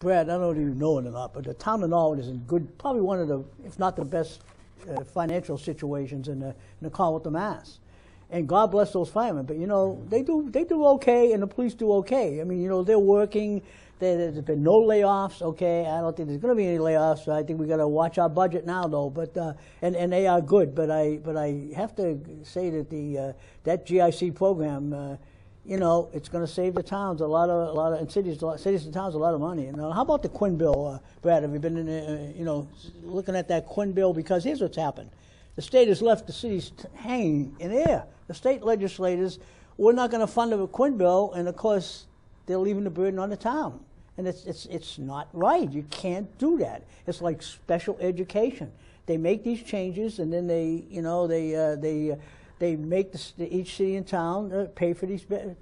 Brad, I don't know if you know it or not, but the town of Norwood is in good, probably one of the, if not the best financial situations in the Commonwealth of Mass. And God bless those firemen, but you know, they do okay, and the police do okay. I mean, you know, they're working. There's been no layoffs. Okay, I don't think there's going to be any layoffs. So I think we got to watch our budget now, though. But and they are good. But I have to say that that GIC program, you know, it's going to save the towns a lot of and cities and towns a lot of money. You know, how about the Quinn bill, Brad? Have you been you know, looking at that Quinn bill? Because here's what's happened: the state has left the cities hanging in the air. The state legislators, we're not going to fund the Quinn bill, and of course they're leaving the burden on the town. And it's not right. You can't do that. It's like special education. They make these changes, and then they, you know, they make each city and town pay for these programs,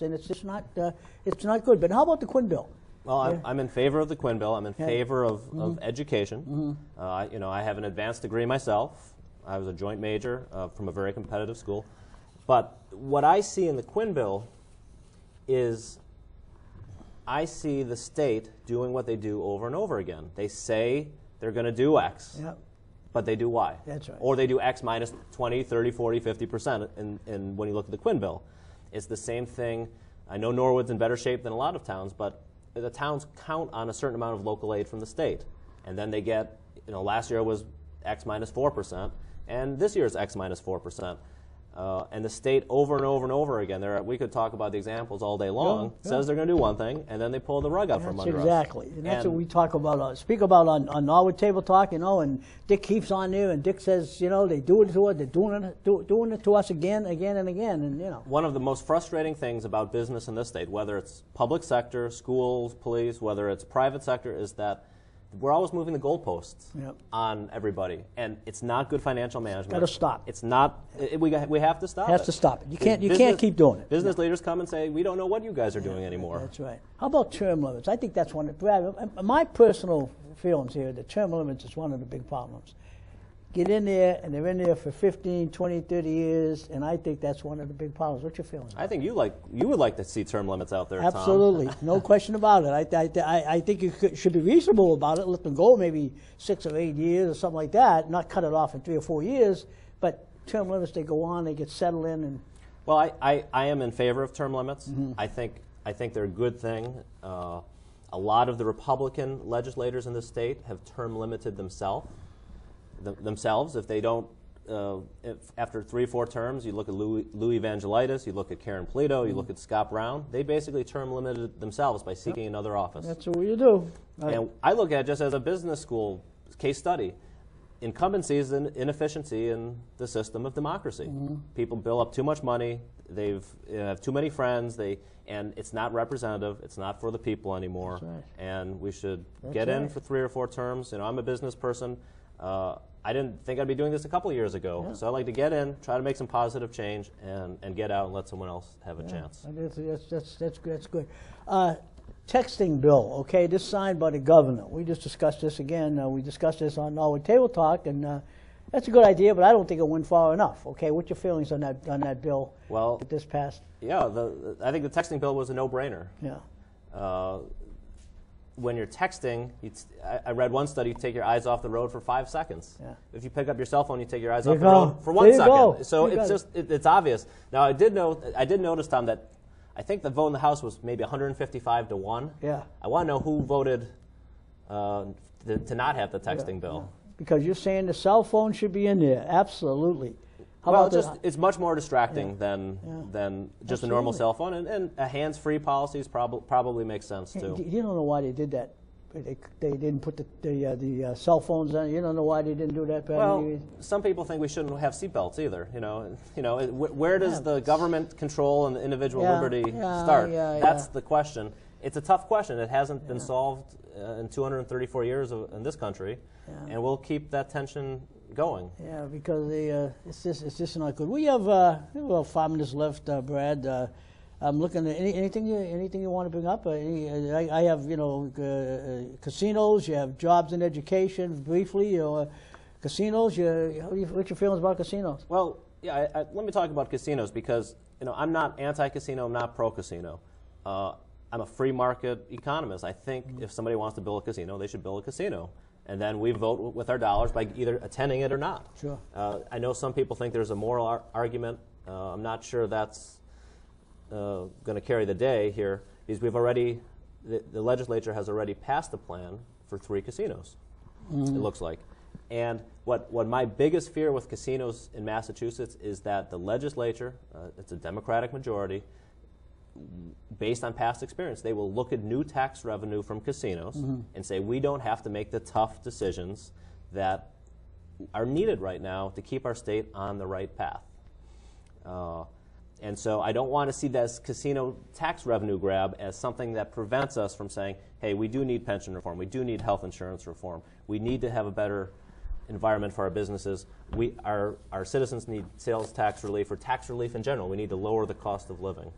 and it's just not good. But how about the Quinn bill? Well, I'm in favor of the Quinn bill. I'm in favor of education. You know, I have an advanced degree myself. I was a joint major from a very competitive school. But what I see in the Quinn bill is I see the state doing what they do over and over again. They say they're going to do X, but they do Y. That's right. Or they do X minus 20, 30, 40, 50%. And when you look at the Quinn bill, it's the same thing. I know Norwood's in better shape than a lot of towns, but the towns count on a certain amount of local aid from the state. And then they get, you know, last year was X minus 4%, and this year is X minus 4%. And the state over and over and over again, we could talk about the examples all day long, says they're going to do one thing, and then they pull the rug out from under us. Exactly. And that's what we talk about, speak about on Norwood Table Talk, you know, and Dick keeps on there, and Dick says, you know, they do it to us, they're doing it to us again and again, and you know. One of the most frustrating things about business in this state, whether it's public sector, schools, police, whether it's private sector, is that we're always moving the goalposts on everybody, and it's not good financial management. Got to stop. It's not. We have to stop. Has to stop it. You can't keep doing it. Business leaders come and say, we don't know what you guys are doing anymore. That's right. How about term limits? I think that's one. Brad, my personal feelings here, the term limits is one of the big problems. Get in there, and they're in there for 15, 20, 30 years, and I think that's one of the big problems. What's your feeling? I think you would like to see term limits out there, Absolutely. Tom. No question about it. I think you should be reasonable about it. Let them go maybe 6 or 8 years or something like that, not cut it off in 3 or 4 years, but term limits, they go on, they get settled in. And well, I am in favor of term limits. I think they're a good thing. A lot of the Republican legislators in the state have term limited themselves. If they don't, if after 3 or 4 terms, you look at Louis Evangelitis, you look at Karen Polito, you look at Scott Brown, they basically term limited themselves by seeking another office. That's what you do. Right. And I look at it just as a business school case study. Incumbency is an inefficiency in the system of democracy. People bill up too much money, they have too many friends, and it's not representative, it's not for the people anymore. That's right. And we should get in for 3 or 4 terms. You know, I'm a business person. I didn't think I'd be doing this a couple of years ago, so I like to get in, try to make some positive change, and get out and let someone else have a chance. That's good. Texting bill, okay, this signed by the governor. We just discussed this again. We discussed this on Norwood Table Talk, and that's a good idea, but I don't think it went far enough. Okay, what's your feelings on that bill? Well, that this passed. Yeah, I think the texting bill was a no-brainer. Yeah. When you're texting, I read one study, you take your eyes off the road for 5 seconds. Yeah. If you pick up your cell phone, you take your eyes off the road for 1 second. So it's obvious. Now, I did notice, Tom, that I think the vote in the House was maybe 155 to 1. Yeah. I want to know who voted to not have the texting bill. Because you're saying the cell phone should be in there. Absolutely. It's much more distracting than just a normal cell phone, and a hands-free policy probably makes sense too. You don't know why they did that. They didn't put the cell phones on. You don't know why they didn't do that. Well, some people think we shouldn't have seatbelts either. You know, where does the government control and the individual liberty start? That's the question. It's a tough question. It hasn't been solved in 234 years in this country, and we'll keep that tension going. Yeah, because it's just not good. We have about 5 minutes left, Brad. I'm looking at anything you want to bring up. I have casinos. You have jobs and education. Briefly, casinos. What's your feelings about casinos? Well, let me talk about casinos because I'm not anti-casino. I'm not pro-casino. I'm a free market economist. I think if somebody wants to build a casino, they should build a casino. And then we vote with our dollars by either attending it or not. Sure. I know some people think there's a moral argument. I'm not sure that's going to carry the day here, because we've already, the legislature has already passed a plan for 3 casinos, it looks like. And what my biggest fear with casinos in Massachusetts is that the legislature, it's a Democratic majority, based on past experience, they will look at new tax revenue from casinos and say, we don't have to make the tough decisions that are needed right now to keep our state on the right path. And so I don't want to see this casino tax revenue grab as something that prevents us from saying, hey, we do need pension reform, we do need health insurance reform, we need to have a better environment for our businesses, our citizens need sales tax relief or tax relief in general. We need to lower the cost of living.